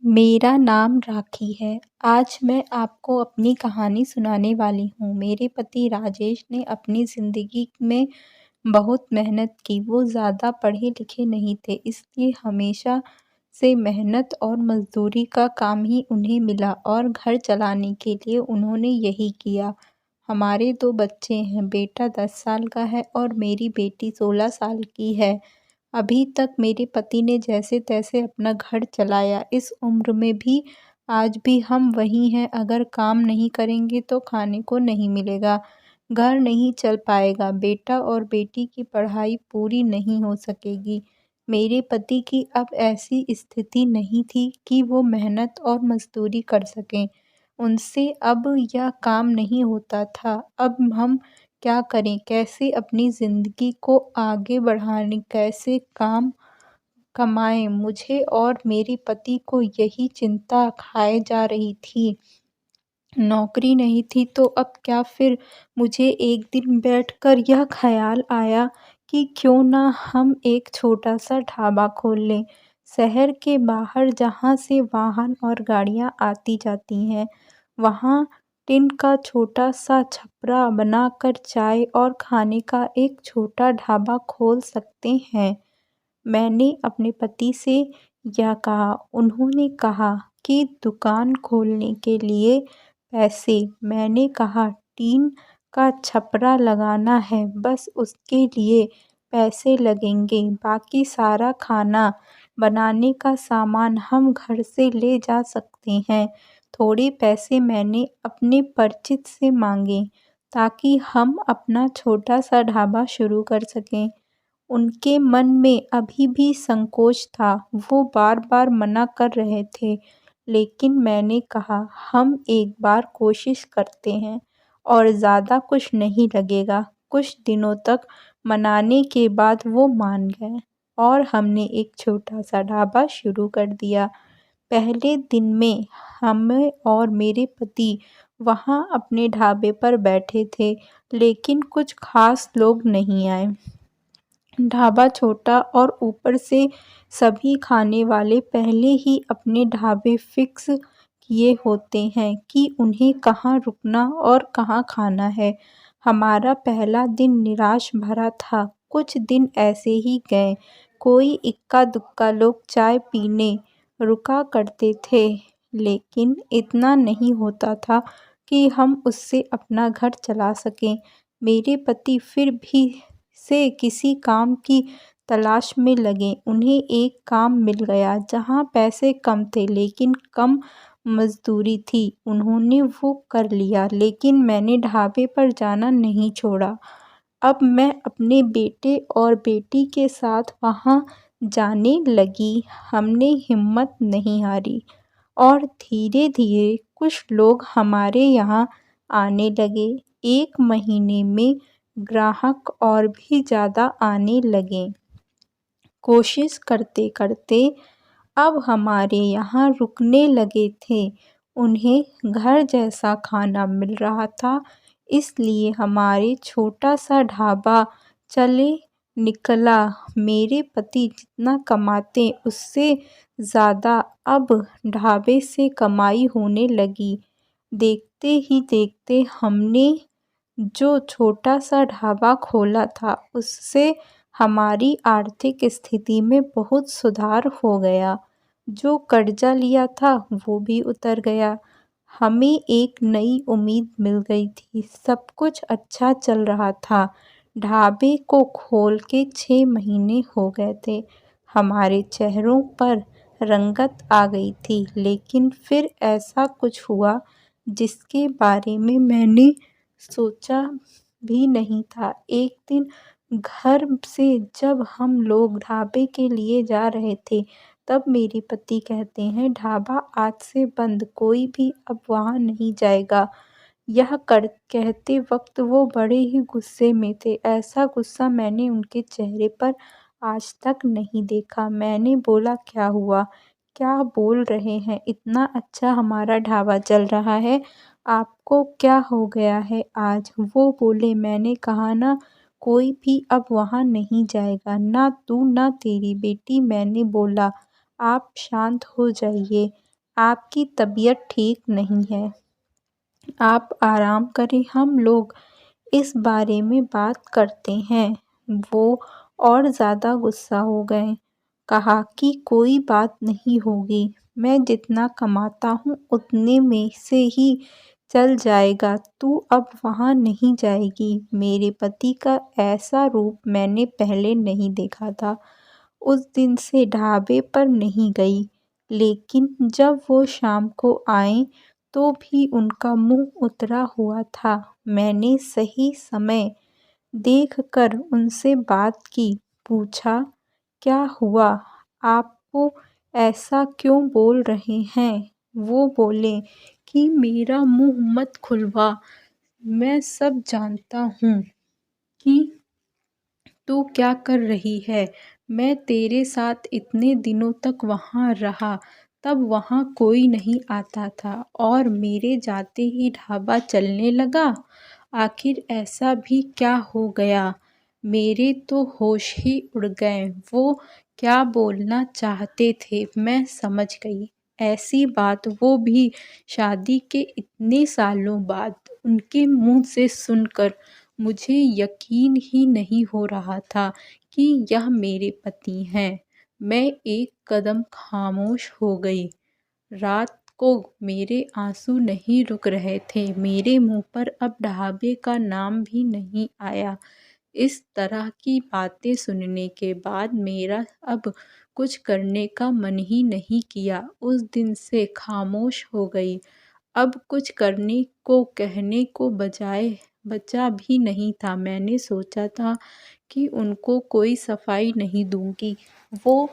मेरा नाम राखी है। आज मैं आपको अपनी कहानी सुनाने वाली हूँ। मेरे पति राजेश ने अपनी ज़िंदगी में बहुत मेहनत की। वो ज़्यादा पढ़े-लिखे नहीं थे, इसलिए हमेशा से मेहनत और मज़दूरी का काम ही उन्हें मिला और घर चलाने के लिए उन्होंने यही किया। हमारे 2 बच्चे हैं, बेटा 10 साल का है और मेरी बेटी 16 साल की है। अभी तक मेरे पति ने जैसे-तैसे अपना घर चलाया। इस उम्र में भी आज भी हम वही हैं, अगर काम नहीं करेंगे तो खाने को नहीं मिलेगा, घर नहीं चल पाएगा, बेटा और बेटी की पढ़ाई पूरी नहीं हो सकेगी। मेरे पति की अब ऐसी स्थिति नहीं थी कि वो मेहनत और मज़दूरी कर सकें। उनसे अब यह काम नहीं होता था। अब हम क्या करें? कैसे अपनी ज़िंदगी को आगे बढ़ाने, कैसे काम कमाएँ? मुझे और मेरे पति को यही चिंता खाए जा रही थी। नौकरी नहीं थी तो अब क्या फिर? मुझे एक दिन बैठकर यह ख़्याल आया कि क्यों ना हम एक छोटा-सा ढाबा खोल लें, शहर के बाहर जहाँ से वाहन और गाड़ियाँ आती-जाती हैं। वहाँ टिन का छोटा-सा छपरा बनाकर चाय और खाने का एक छोटा ढाबा खोल सकते हैं। मैंने अपने पति से यह कहा। उन्होंने कहा कि दुकान खोलने के लिए पैसे? मैंने कहा टीन का छपरा लगाना है, बस उसके लिए पैसे लगेंगे, बाकी सारा खाना बनाने का सामान हम घर से ले जा सकते हैं। थोड़े पैसे मैंने अपने परिचित से मांगे ताकि हम अपना छोटा सा ढाबा शुरू कर सकें। उनके मन में अभी भी संकोच था, वो बार-बार मना कर रहे थे, लेकिन मैंने कहा हम एक बार कोशिश करते हैं और ज़्यादा कुछ नहीं लगेगा। कुछ दिनों तक मनाने के बाद वो मान गए और हमने एक छोटा-सा ढाबा शुरू कर दिया। पहले दिन में हमें और मेरे पति वहाँ अपने ढाबे पर बैठे थे, लेकिन कुछ खास लोग नहीं आए। ढाबा छोटा और ऊपर से सभी खाने वाले पहले ही अपने ढाबे फिक्स किए होते हैं कि उन्हें कहाँ रुकना और कहाँ खाना है। हमारा पहला दिन निराश भरा था। कुछ दिन ऐसे ही गए। कोई इक्का-दुक्का लोग चाय पीने रुका करते थे, लेकिन इतना नहीं होता था कि हम उससे अपना घर चला सकें। मेरे पति फिर भी से किसी काम की तलाश में लगे। उन्हें एक काम मिल गया जहाँ पैसे कम थे लेकिन कम मज़दूरी थी। उन्होंने वो कर लिया, लेकिन मैंने ढाबे पर जाना नहीं छोड़ा। अब मैं अपने बेटे और बेटी के साथ वहाँ जाने लगी। हमने हिम्मत नहीं हारी और धीरे-धीरे कुछ लोग हमारे यहाँ आने लगे। 1 महीने में ग्राहक और भी ज़्यादा आने लगे। कोशिश करते-करते अब हमारे यहाँ रुकने लगे थे। उन्हें घर जैसा खाना मिल रहा था, इसलिए हमारे छोटा-सा ढाबा चले निकला। मेरे पति जितना कमाते उससे ज़्यादा अब ढाबे से कमाई होने लगी। देखते ही देखते हमने जो छोटा-सा ढाबा खोला था, उससे हमारी आर्थिक स्थिति में बहुत सुधार हो गया। जो कर्जा लिया था, वो भी उतर गया। हमें एक नई उम्मीद मिल गई थी। सब कुछ अच्छा चल रहा था। ढाबे को खोल के 6 महीने हो गए थे। हमारे चेहरों पर रंगत आ गई थी, लेकिन फिर ऐसा कुछ हुआ जिसके बारे में मैंने सोचा भी नहीं था। एक दिन घर से जब हम लोग ढाबे के लिए जा रहे थे, तब मेरे पति कहते हैं, ढाबा आज से बंद, कोई भी अब वहाँ नहीं जाएगा। यह कहते वक्त वो बड़े ही गुस्से में थे। ऐसा गुस्सा मैंने उनके चेहरे पर आज तक नहीं देखा। मैंने बोला, क्या हुआ? क्या बोल रहे हैं? इतना अच्छा हमारा ढाबा चल रहा है, आपको क्या हो गया है आज? वो बोले, मैंने कहा ना, कोई भी अब वहाँ नहीं जाएगा, ना तू ना तेरी बेटी। मैंने बोला, आप शांत हो जाइए, आपकी तबीयत ठीक नहीं है। आप आराम करें, हम लोग इस बारे में बात करते हैं। वो और ज़्यादा गुस्सा हो गए। कहा कि कोई बात नहीं होगी, मैं जितना कमाता हूँ उतने में से ही चल जाएगा, तू अब वहाँ नहीं जाएगी। मेरे पति का ऐसा रूप मैंने पहले नहीं देखा था। उस दिन से ढाबे पर नहीं गई, लेकिन जब वो शाम को आए तो भी उनका मुंह उतरा हुआ था। मैंने सही समय देखकर उनसे बात की। पूछा, क्या हुआ? आपको ऐसा क्यों बोल रहे हैं? वो बोले कि मेरा मुंह मत खुलवा। मैं सब जानता हूँ कि तू क्या कर रही है। मैं तेरे साथ इतने दिनों तक वहाँ रहा, तब वहाँ कोई नहीं आता था और मेरे जाते ही ढाबा चलने लगा। आखिर ऐसा भी क्या हो गया? मेरे तो होश ही उड़ गए। वो क्या बोलना चाहते थे मैं समझ गई। ऐसी बात वो भी शादी के इतने सालों बाद उनके मुंह से सुनकर मुझे यकीन ही नहीं हो रहा था कि यह मेरे पति हैं। मैं एक कदम खामोश हो गई। रात को मेरे आंसू नहीं रुक रहे थे। मेरे मुंह पर अब ढाबे का नाम भी नहीं आया। इस तरह की बातें सुनने के बाद मेरा अब कुछ करने का मन ही नहीं किया। उस दिन से खामोश हो गई। अब कुछ करने को कहने को बचा भी नहीं था। मैंने सोचा था कि उनको कोई सफाई नहीं दूंगी, वो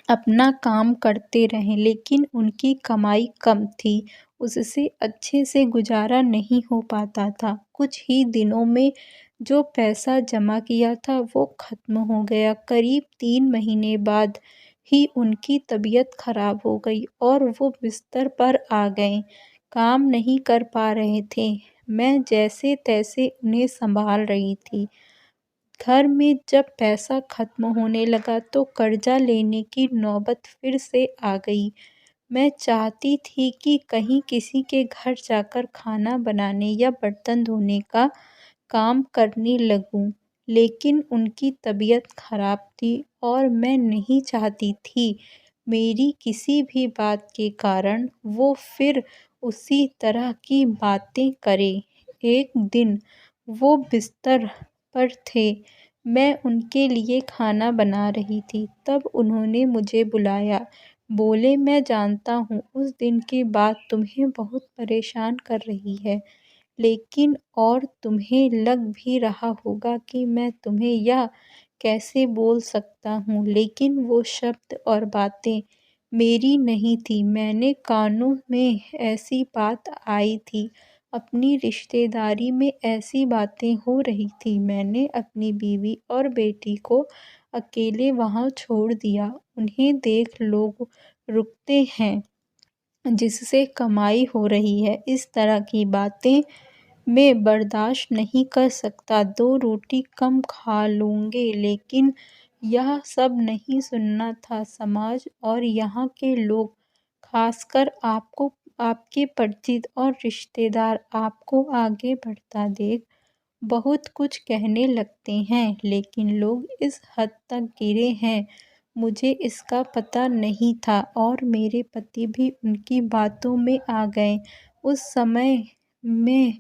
अपना काम करते रहें, लेकिन उनकी कमाई कम थी, उससे अच्छे से गुजारा नहीं हो पाता था। कुछ ही दिनों में जो पैसा जमा किया था वो ख़त्म हो गया। करीब 3 महीने बाद ही उनकी तबीयत खराब हो गई और वो बिस्तर पर आ गए। काम नहीं कर पा रहे थे। मैं जैसे तैसे उन्हें संभाल रही थी। घर में जब पैसा खत्म होने लगा तो कर्जा लेने की नौबत फिर से आ गई। मैं चाहती थी कि कहीं किसी के घर जाकर खाना बनाने या बर्तन धोने का काम करने लगूं, लेकिन उनकी तबीयत खराब थी और मैं नहीं चाहती थी मेरी किसी भी बात के कारण वो फिर उसी तरह की बातें करें। एक दिन वो बिस्तर पर थे, मैं उनके लिए खाना बना रही थी, तब उन्होंने मुझे बुलाया। बोले, मैं जानता हूँ उस दिन की बात तुम्हें बहुत परेशान कर रही है, लेकिन और तुम्हें लग भी रहा होगा कि मैं तुम्हें यह कैसे बोल सकता हूँ, लेकिन वो शब्द और बातें मेरी नहीं थी। मैंने कानों में ऐसी बात आई थी, अपनी रिश्तेदारी में ऐसी बातें हो रही थी। मैंने अपनी बीवी और बेटी को अकेले वहाँ छोड़ दिया। उन्हें देख लोग रुकते हैं जिससे कमाई हो रही है। इस तरह की बातें मैं बर्दाश्त नहीं कर सकता। 2 रोटी कम खा लूँगे, लेकिन यह सब नहीं सुनना था। समाज और यहाँ के लोग, खासकर आपके परिचित और रिश्तेदार आपको आगे बढ़ता देख बहुत कुछ कहने लगते हैं, लेकिन लोग इस हद तक गिरे हैं, मुझे इसका पता नहीं था और मेरे पति भी उनकी बातों में आ गए। उस समय मैं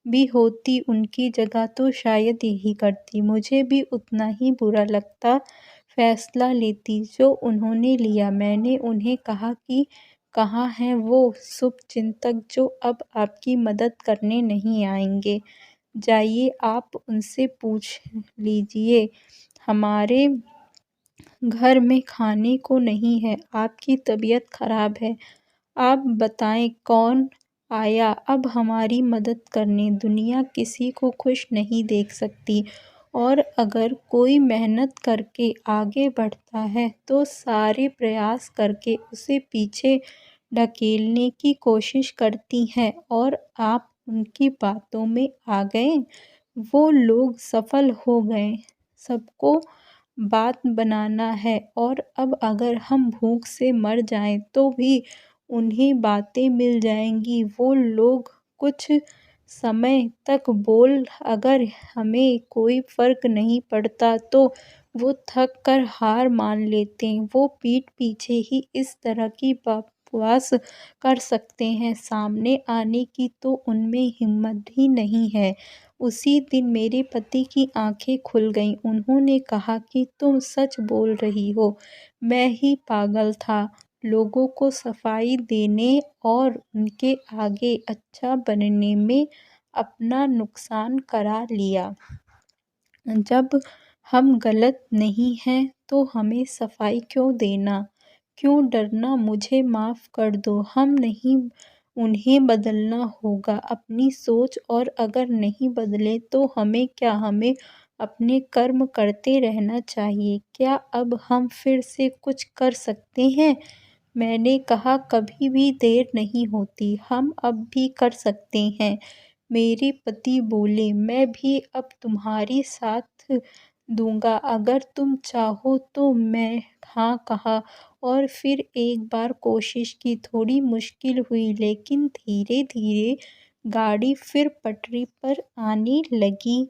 भी होती उनकी जगह तो शायद यही करती, मुझे भी उतना ही बुरा लगता, फैसला लेती जो उन्होंने लिया। मैंने उन्हें कहा कि कहाँ हैं वो शुभचिंतक जो अब आपकी मदद करने नहीं आएंगे। जाइए, आप उनसे पूछ लीजिए। हमारे घर में खाने को नहीं है, आपकी तबीयत खराब है। आप बताएं कौन आया अब हमारी मदद करने? दुनिया किसी को खुश नहीं देख सकती और अगर कोई मेहनत करके आगे बढ़ता है तो सारे प्रयास करके उसे पीछे ढकेलने की कोशिश करती हैं और आप उनकी बातों में आ गए। वो लोग सफल हो गए, सबको बात बनाना है और अब अगर हम भूख से मर जाएं तो भी उन्हें बातें मिल जाएंगी। वो लोग कुछ समय तक बोल अगर हमें कोई फर्क नहीं पड़ता तो वो थक कर हार मान लेते। वो पीठ पीछे ही इस तरह की बकवास कर सकते हैं, सामने आने की तो उनमें हिम्मत ही नहीं है। उसी दिन मेरे पति की आंखें खुल गईं। उन्होंने कहा कि तुम सच बोल रही हो, मैं ही पागल था। लोगों को सफाई देने और उनके आगे अच्छा बनने में अपना नुकसान करा लिया। जब हम गलत नहीं हैं तो हमें सफाई क्यों देना, क्यों डरना। मुझे माफ़ कर दो, हम नहीं, उन्हें बदलना होगा अपनी सोच। और अगर नहीं बदले तो हमें क्या, हमें अपने कर्म करते रहना चाहिए। क्या अब हम फिर से कुछ कर सकते हैं? मैंने कहा, कभी भी देर नहीं होती, हम अब भी कर सकते हैं। मेरे पति बोले, मैं भी अब तुम्हारी साथ दूंगा, अगर तुम चाहो तो। मैं हाँ कहा और फिर एक बार कोशिश की। थोड़ी मुश्किल हुई लेकिन धीरे धीरे गाड़ी फिर पटरी पर आने लगी।